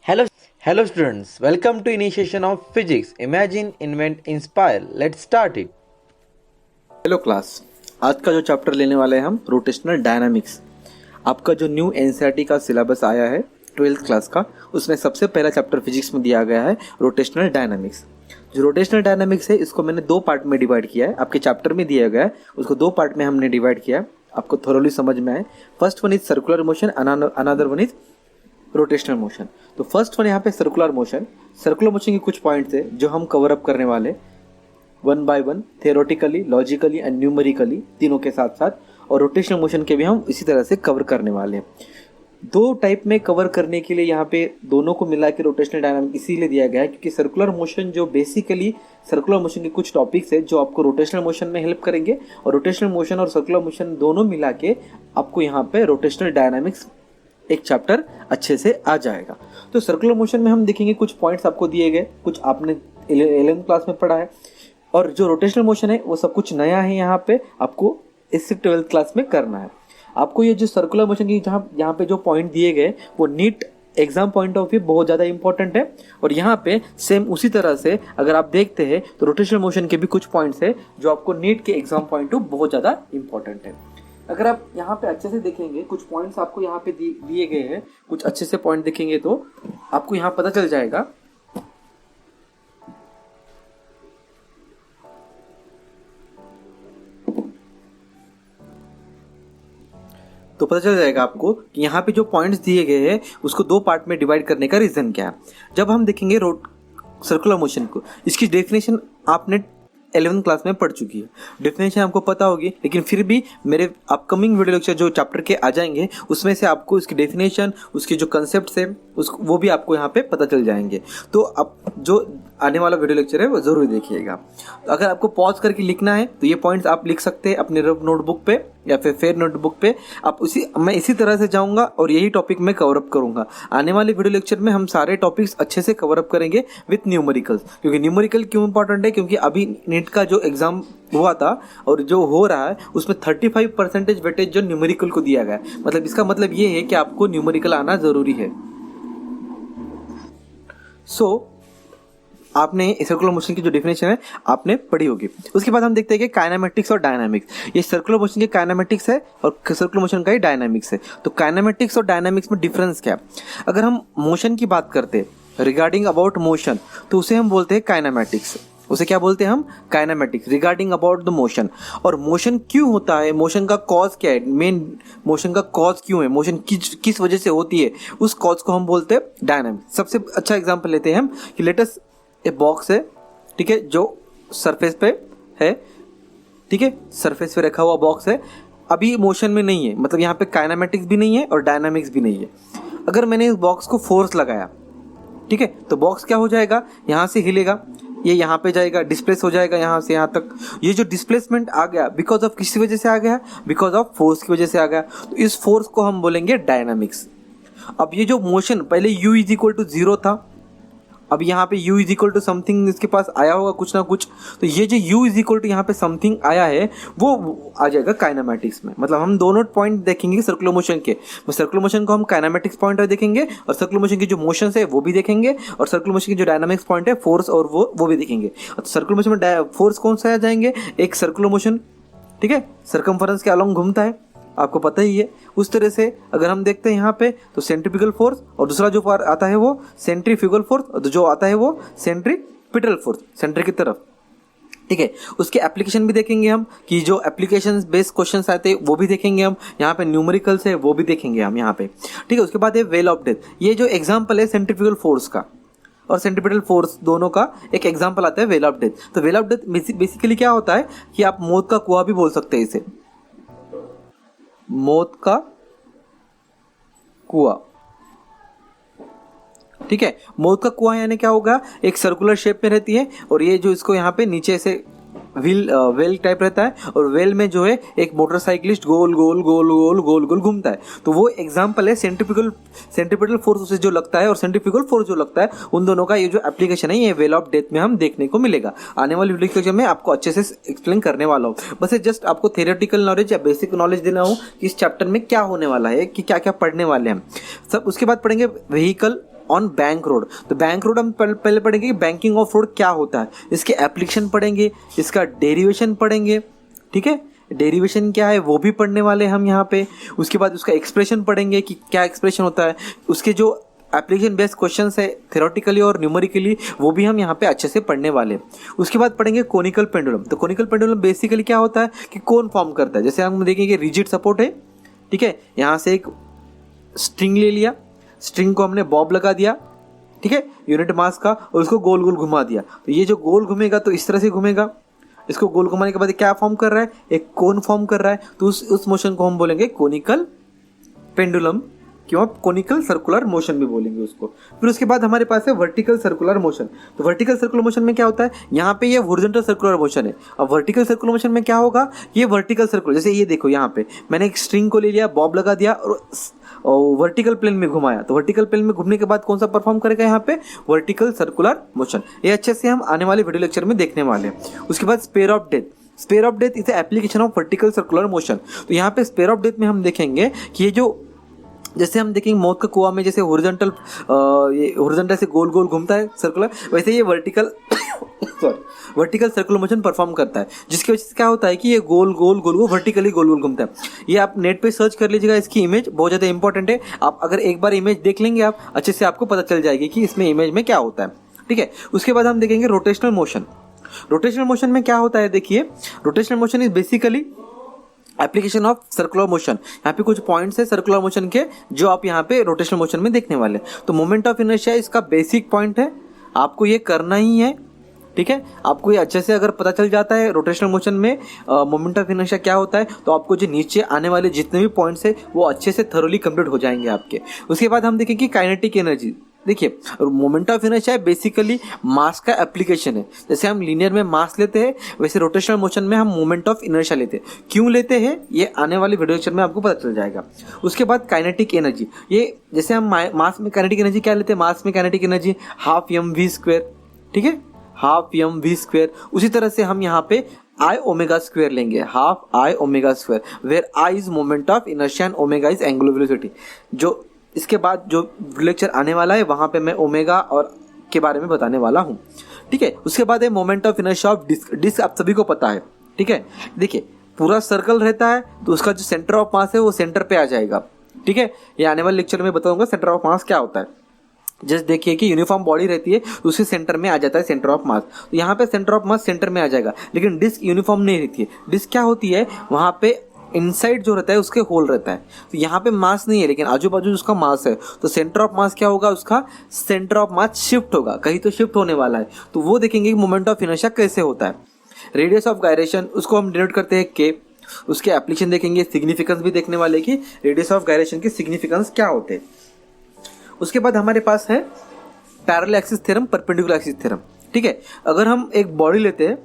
Hello, hello students. Welcome to initiation of physics. Imagine, invent, inspire. Let's start it. Hello class. आज का जो chapter लेने वाले हैं हम रोटेशनल डायनामिक्स। आपका जो न्यू एनसीईआरटी का सिलेबस आया है 12th क्लास का, उसमें सबसे पहला चैप्टर फिजिक्स में दिया गया है रोटेशनल डायनामिक्स। जो रोटेशनल डायनामिक्स है इसको मैंने दो पार्ट में डिवाइड किया है। आपके चैप्टर में दिया गया है, उसको दो पार्ट में हमने डिवाइड किया है, आपको थोरोली समझ में आए। First one is circular motion, another one is rotational motion. तो फर्स्ट वन यहाँ पे सर्कुलर मोशन। सर्कुलर मोशन के कुछ पॉइंट्स है जो हम कवर अप करने वाले one by one, theoretically, logically and numerically, तीनों के साथ साथ। और रोटेशनल मोशन के भी हम इसी तरह से कवर करने वाले हैं। दो टाइप में कवर करने के लिए यहाँ पे दोनों को मिला के रोटेशनल डायनामिक इसीलिए दिया गया है क्योंकि सर्कुलर मोशन जो बेसिकली सर्कुलर मोशन के कुछ टॉपिक्स है जो आपको रोटेशनल मोशन में हेल्प करेंगे, और रोटेशनल मोशन और सर्कुलर मोशन दोनों मिला के आपको यहाँ पे रोटेशनल डायनामिक्स एक चैप्टर अच्छे से आ जाएगा। तो सर्कुलर मोशन में हम देखेंगे कुछ पॉइंट्स आपको दिए गए, कुछ आपने 11th क्लास में पढ़ा है, और जो रोटेशनल मोशन है वो सब कुछ नया है। यहाँ पे आपको इससे 12th क्लास में करना है। आपको ये जो सर्कुलर मोशन की जहाँ यहाँ पे जो पॉइंट दिए गए वो NEET exam point of view बहुत ज़्यादा इंपॉर्टेंट है। और यहाँ पे सेम उसी तरह से अगर आप देखते हैं तो रोटेशनल मोशन के भी कुछ पॉइंट्स है जो आपको नीट के एग्जाम पॉइंट ऑफ बहुत ज़्यादा इंपॉर्टेंट है। अगर आप यहाँ पे अच्छे से देखेंगे, कुछ पॉइंट्स आपको यहाँ पे दिए गए हैं, कुछ अच्छे से पॉइंट देखेंगे तो आपको यहाँ पता चल जाएगा। तो पता चल जाएगा आपको कि यहाँ पे जो पॉइंट्स दिए गए हैं उसको दो पार्ट में डिवाइड करने का रीजन क्या है। जब हम देखेंगे सर्कुलर मोशन को, इसकी डेफिनेशन आपने 11th क्लास में पढ़ चुकी है, डेफिनेशन आपको पता होगी, लेकिन फिर भी मेरे अपकमिंग वीडियो लेक्चर जो चैप्टर के आ जाएंगे उसमें से आपको इसकी डेफिनेशन, उसके जो कंसेप्ट है वो भी आपको यहाँ पे पता चल जाएंगे। तो अब जो आने वाला वीडियो लेक्चर है वो ज़रूर देखिएगा। तो अगर आपको पॉज करके लिखना है तो ये पॉइंट्स आप लिख सकते हैं अपने रफ नोटबुक पे या फिर फेयर नोटबुक पे। आप मैं इसी तरह से जाऊँगा और यही टॉपिक मैं कवर अप करूँगा। आने वाले वीडियो लेक्चर में हम सारे टॉपिक्स अच्छे से कवर अप करेंगे विथ न्यूमेरिकल्स। क्योंकि न्यूमेरिकल क्यों इंपॉर्टेंट है, क्योंकि अभी नीट का जो एग्जाम हुआ था और जो हो रहा है उसमें 35% वेटेज जो न्यूमेरिकल को दिया गया है। मतलब इसका मतलब ये है कि आपको न्यूमेरिकल आना जरूरी है। आपने सर्कुलर मोशन की जो डेफिनेशन है आपने पढ़ी होगी। उसके बाद हम देखते हैं कि काइनेमेटिक्स और डायनामिक्स। ये सर्कुलर मोशन के काइनेमेटिक्स है और सर्कुलर मोशन का ही डायनामिक्स है। तो काइनेमेटिक्स और डायनामिक्स में डिफरेंस क्या है? अगर हम मोशन की बात करते हैं, रिगार्डिंग अबाउट मोशन, तो उसे हम बोलते हैं काइनेमेटिक्स। उसे क्या बोलते हैं हम? Kinematics, regarding about the motion. और मोशन क्यों होता है, मोशन का कॉज क्या है, मेन मोशन का कॉज क्यों है, मोशन किस वजह से होती है, उस कॉज को हम बोलते हैं डायनामिक्स। सबसे अच्छा एग्जांपल लेते हैं हम कि लेटस ए बॉक्स है, ठीक है, जो सरफेस पे है, ठीक है, सरफेस पे रखा हुआ बॉक्स है, अभी मोशन में नहीं है, मतलब यहाँ पे काइनेमेटिक्स भी नहीं है और डायनामिक्स भी नहीं है। अगर मैंने इस बॉक्स को फोर्स लगाया, ठीक है, तो बॉक्स क्या हो जाएगा, यहाँ से हिलेगा, ये यहाँ पे जाएगा, डिस्प्लेस हो जाएगा यहाँ से यहाँ तक। ये जो डिस्प्लेसमेंट आ गया बिकॉज ऑफ किसी वजह से आ गया, बिकॉज ऑफ फोर्स की वजह से आ गया। तो इस फोर्स को हम बोलेंगे डायनामिक्स। अब ये जो मोशन पहले u इज इक्वल टू 0 था, अब यहाँ पे u is equal to something इसके पास आया होगा कुछ ना कुछ, तो ये जो u इज इक्वल टू यहाँ पे समथिंग आया है वो आ जाएगा काइनेमेटिक्स में। मतलब हम दोनों पॉइंट देखेंगे सर्कुलर मोशन के। सर्कुलर मोशन को हम काइनेमेटिक्स पॉइंट देखेंगे और सर्कुलर मोशन की जो मोशन है वो भी देखेंगे, और सर्कुलर मोशन की जो डायनामिक्स पॉइंट है फोर्स और वो भी देखेंगे। और सर्कुलर मोशन में फोर्स कौन सा आ जाएंगे, एक सर्कुलर मोशन, ठीक है, सर्कमफरेंस के अलॉन्ग घूमता है, आपको पता ही है। उस तरह से अगर हम देखते हैं यहाँ पे तो सेंट्रीफ्यूगल फोर्स, और दूसरा जो आता है वो सेंट्रीफ्यूगल फोर्स, और जो आता है वो सेंट्रीपिटल फोर्स, सेंटर की तरफ, ठीक है। उसके एप्लीकेशन भी देखेंगे हम कि जो एप्लीकेशन बेस्ड क्वेश्चंस आते हैं वो भी देखेंगे हम। यहाँ पे न्यूमेरिकल्स है वो भी देखेंगे हम यहाँ पे, ठीक है। उसके बाद है वेल ऑफ डेथ। ये जो एग्जाम्पल है सेंट्रीफ्यूगल फोर्स का और सेंट्रीपिटल फोर्स दोनों का एक एग्जाम्पल आता है वेल ऑफ डेथ। तो वेल ऑफ डेथ बेसिकली क्या होता है कि आप मौत का कुआं भी बोल सकते हैं इसे, मौत का कुआं, ठीक है। मौत का कुआं यानी क्या होगा, एक सर्कुलर शेप में रहती है और ये जो इसको यहाँ पे नीचे से वेल टाइप रहता है, और वेल में जो है एक मोटरसाइकिलिस्ट गोल गोल गोल गोल गोल गोल घूमता है। तो वो एग्जांपल है सेंट्रीपिटल फोर्स उसे जो लगता है और सेंट्रीफ्यूगल फोर्स जो लगता है, उन दोनों का ये जो एप्लीकेशन है ये वेल ऑफ डेथ में हम देखने को मिलेगा। आने वाली वीडियो लेक्चर में आपको अच्छे से एक्सप्लेन करने वाला हूँ। बस जस्ट आपको थियोरेटिकल नॉलेज या बेसिक नॉलेज देना हो कि इस चैप्टर में क्या होने वाला है, कि क्या क्या पढ़ने वाले हैं सब। उसके बाद पढ़ेंगे व्हीकल ऑन बैंक रोड। तो बैंक रोड हम पहले पढ़ेंगे कि बैंकिंग ऑफ रोड क्या होता है, इसके एप्लीकेशन पढ़ेंगे, इसका डेरिवेशन पढ़ेंगे, ठीक है, डेरिवेशन क्या है वो भी पढ़ने वाले हम यहाँ पे। उसके बाद उसका एक्सप्रेशन पढ़ेंगे कि क्या एक्सप्रेशन होता है, उसके जो एप्लीकेशन बेस्ड क्वेश्चंस है थ्योरेटिकली और न्यूमेरिकली वो भी हम यहाँ पे अच्छे से पढ़ने वाले। उसके बाद पढ़ेंगे कोनिकल पेंडुलम। तो कोनिकल पेंडुलम बेसिकली क्या होता है कि कोन फॉर्म करता है। जैसे हम देखेंगे रिजिड सपोर्ट है, ठीक है, यहाँ से एक स्ट्रिंग ले लिया, स्ट्रिंग को हमने बॉब लगा दिया, ठीक है, यूनिट मास का, और उसको गोल गोल घुमा दिया। तो ये जो गोल घूमेगा तो इस तरह से घूमेगा, इसको गोल घुमाने के बाद क्या फॉर्म कर रहा है, एक कोन फॉर्म कर रहा है। तो उस मोशन को हम बोलेंगे कोनिकल पेंडुलम, क्यों कोनिकल सर्कुलर मोशन भी बोलेंगे उसको। फिर उसके बाद हमारे पास है वर्टिकल सर्कुलर मोशन। तो वर्टिकल सर्कुलर मोशन में क्या होता है, यहाँ पे ये हॉरिजॉन्टल सर्कुलर मोशन है। अब वर्टिकल सर्कुलर मोशन में क्या होगा, ये वर्टिकल सर्कुलर, जैसे ये देखो यहाँ पे मैंने एक स्ट्रिंग को ले लिया, बॉब लगा दिया और वर्टिकल प्लेन में घुमाया। तो वर्टिकल प्लेन में घूमने के बाद कौन सा परफॉर्म करेगा यहाँ पे, वर्टिकल सर्कुलर मोशन। ये अच्छे से हम आने वाले वीडियो लेक्चर में देखने वाले हैं। उसके बाद sphere of death. Sphere of death is application of vertical circular motion. तो यहाँ पे स्पेयर ऑफ डेथ में हम देखेंगे कि ये जो जैसे हम देखेंगे मौत का कुआं में जैसे हॉरिजॉन्टल से गोल गोल घूमता है सर्कुलर, वैसे ये vertical vertical circular motion perform करता है, जिसकी वजह से क्या होता है कि ये गोल गोल वर्टिकली गोल गोल घूमता है। ये आप नेट पे सर्च कर लीजिएगा, इसकी इमेज बहुत ज़्यादा इंपॉर्टेंट है। आप अगर एक बार इमेज देख लेंगे आप अच्छे से आपको पता चल जाएगी कि इसमें इमेज में क्या होता है, ठीक है। उसके बाद हम देखेंगे रोटेशनल मोशन। रोटेशनल मोशन में क्या होता है, देखिए rotational motion is basically application of circular motion. यहाँ पे कुछ पॉइंट्स है सर्कुलर मोशन के जो आप यहाँ पे रोटेशनल मोशन में देखने वाले। तो मोमेंट ऑफ इनर्शिया इसका बेसिक पॉइंट है, आपको ये करना ही है, ठीक है। आपको ये अच्छे से अगर पता चल जाता है रोटेशनल मोशन में मोमेंट ऑफ इनर्शिया क्या होता है, तो आपको जो नीचे आने वाले जितने भी पॉइंट्स है वो अच्छे से थरोली कंप्लीट हो जाएंगे आपके। उसके बाद हम देखेंगे काइनेटिक एनर्जी। देखिए moment of inertia basically mass का एप्लीकेशन है। जैसे हम लीनियर में मास लेते हैं वैसे रोटेशनल मोशन में हम मोमेंट ऑफ इनर्शिया लेते हैं। क्यों लेते हैं ये आने वाले वीडियो लेक्चर में आपको पता चल जाएगा। उसके बाद काइनेटिक एनर्जी, ये जैसे हम मास में काइनेटिक एनर्जी क्या लेते हैं, मास में kinetic energy half m v square, ठीक है, हाफ एम वी स्क्वायर। उसी तरह से हम यहाँ पे आई ओमेगा स्क्वायर लेंगे, half I omega square, where I is moment of inertia and omega is angular velocity. जो इसके बाद जो लेक्चर आने वाला है वहां पे मैं ओमेगा और के बारे में बताने वाला हूं, ठीक है। उसके बाद है moment of inertia of disc. Disc आप सभी को पता है, ठीक है। देखिए पूरा सर्कल रहता है तो उसका जो सेंटर ऑफ मास है वो सेंटर पे आ जाएगा, ठीक है। ये आने वाले लेक्चर में बताऊंगा सेंटर ऑफ मास क्या होता है। जस्ट देखिए कि यूनिफॉर्म बॉडी रहती है तो उसके सेंटर में आ जाता है सेंटर ऑफ मास। तो यहाँ पे सेंटर ऑफ मास सेंटर में आ जाएगा, लेकिन डिस्क यूनिफॉर्म नहीं रहती है। डिस्क क्या होती है, वहां पे इनसाइड जो रहता है उसके होल रहता है। तो यहाँ पे मास नहीं है लेकिन आजू बाजू उसका मास है, तो सेंटर ऑफ मास क्या होगा, उसका सेंटर ऑफ मास शिफ्ट होगा, कहीं तो शिफ्ट होने वाला है। तो वो देखेंगे कि मोमेंट ऑफ इनर्शिया कैसे होता है। रेडियस ऑफ गायरेशन उसको हम डिनोट करते हैं के। उसके एप्लीकेशन देखेंगे, सिग्निफिकेंस भी देखने वाले कि रेडियस ऑफ गायरेशन के सिग्निफिकेंस क्या होते हैं। उसके बाद हमारे पास है parallel axis theorem, perpendicular axis theorem, ठीक है। अगर हम एक बॉडी लेते हैं,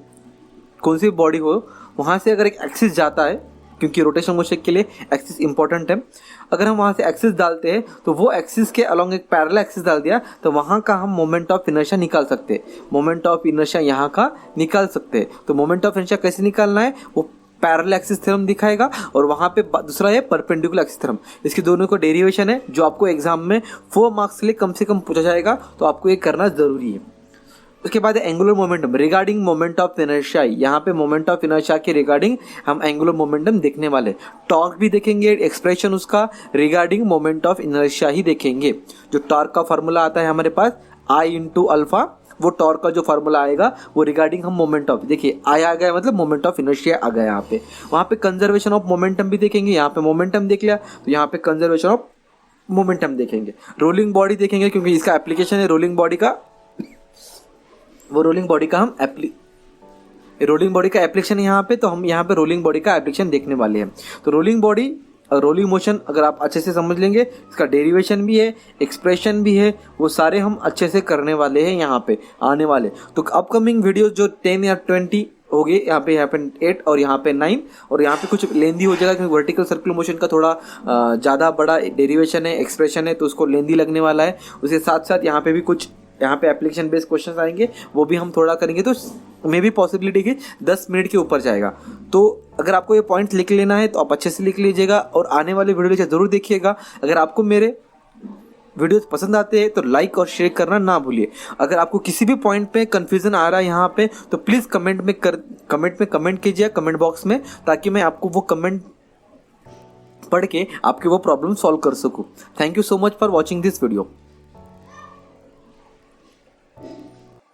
कौन सी बॉडी हो, वहां से अगर एक एक्सिस जाता है, क्योंकि रोटेशन मोशन के लिए एक्सिस इंपॉर्टेंट है, अगर हम वहां से एक्सिस डालते हैं तो वो एक्सिस के अलॉन्ग एक पैरेलल एक्सिस डाल दिया तो वहां का हम मोमेंट ऑफ इनर्शिया निकाल सकते हैं। मोमेंट ऑफ इनर्शिया यहाँ का निकाल सकते हैं। तो मोमेंट ऑफ इनर्शिया कैसे निकालना है, वो पैरेलल एक्सिस थ्योरम दिखाएगा। और वहां पे दूसरा है परपेंडिकुलर एक्सिस थ्योरम। इसके दोनों को डेरिवेशन है जो आपको एग्जाम में 4 मार्क्स के लिए कम से कम पूछा जाएगा, तो आपको ये करना जरूरी है। उसके बाद angular momentum regarding moment of inertia. यहाँ पे मोमेंट ऑफ इनर्शिया के रिगार्डिंग हम एंगुलर मोमेंटम देखने वाले। टॉर्क भी देखेंगे, एक्सप्रेशन उसका रिगार्डिंग मोमेंट ऑफ इनर्शिया ही देखेंगे। जो टॉर्क का फॉर्मूला आता है हमारे पास आई इंटू अल्फा, वो टॉर्क का जो फॉर्मूला आएगा वो रिगार्डिंग हम मोमेंट ऑफ, देखिए आई आ गया मतलब मोमेंट ऑफ इनर्शिया आ गया यहाँ पे। वहाँ पे कंजर्वेशन ऑफ मोमेंटम भी देखेंगे। यहाँ पे मोमेंटम देख लिया तो यहाँ पे कंजर्वेशन ऑफ मोमेंटम देखेंगे। रोलिंग बॉडी देखेंगे क्योंकि इसका एप्लीकेशन है रोलिंग बॉडी का, वो रोलिंग बॉडी का हम रोलिंग बॉडी का एप्लीकेशन है यहाँ पे, तो हम यहाँ पे रोलिंग बॉडी का एप्लीकेशन देखने वाले हैं। तो रोलिंग बॉडी रोलिंग मोशन अगर आप अच्छे से समझ लेंगे, इसका डेरिवेशन भी है, एक्सप्रेशन भी है, वो सारे हम अच्छे से करने वाले हैं यहाँ पे आने वाले। तो अपकमिंग वीडियो जो 10 या 20 हो गए, यहाँ पे 8 और यहाँ पे 9, और यहाँ पे कुछ लेंदी हो जाएगा क्योंकि वर्टिकल सर्कुलर मोशन का थोड़ा ज़्यादा बड़ा डेरिवेशन है, एक्सप्रेशन है, तो उसको लेंदी लगने वाला है। उसके साथ साथ यहाँ पे भी कुछ यहाँ पे एप्लीकेशन बेस्ड क्वेश्चंस आएंगे, वो भी हम थोड़ा करेंगे, तो मे भी पॉसिबिलिटी कि 10 मिनट के ऊपर जाएगा। तो अगर आपको ये पॉइंट लिख लेना है तो आप अच्छे से लिख लीजिएगा और आने वाले वीडियो जरूर देखिएगा। अगर आपको मेरे वीडियोस पसंद आते हैं तो लाइक और शेयर करना ना भूलिए। अगर आपको किसी भी पॉइंट पे कंफ्यूजन आ रहा है यहाँ पे तो प्लीज़ कमेंट कीजिए कमेंट बॉक्स में, ताकि मैं आपको वो कमेंट पढ़ के आपके वो प्रॉब्लम सॉल्व कर सकूँ। Thank you so much for watching this video.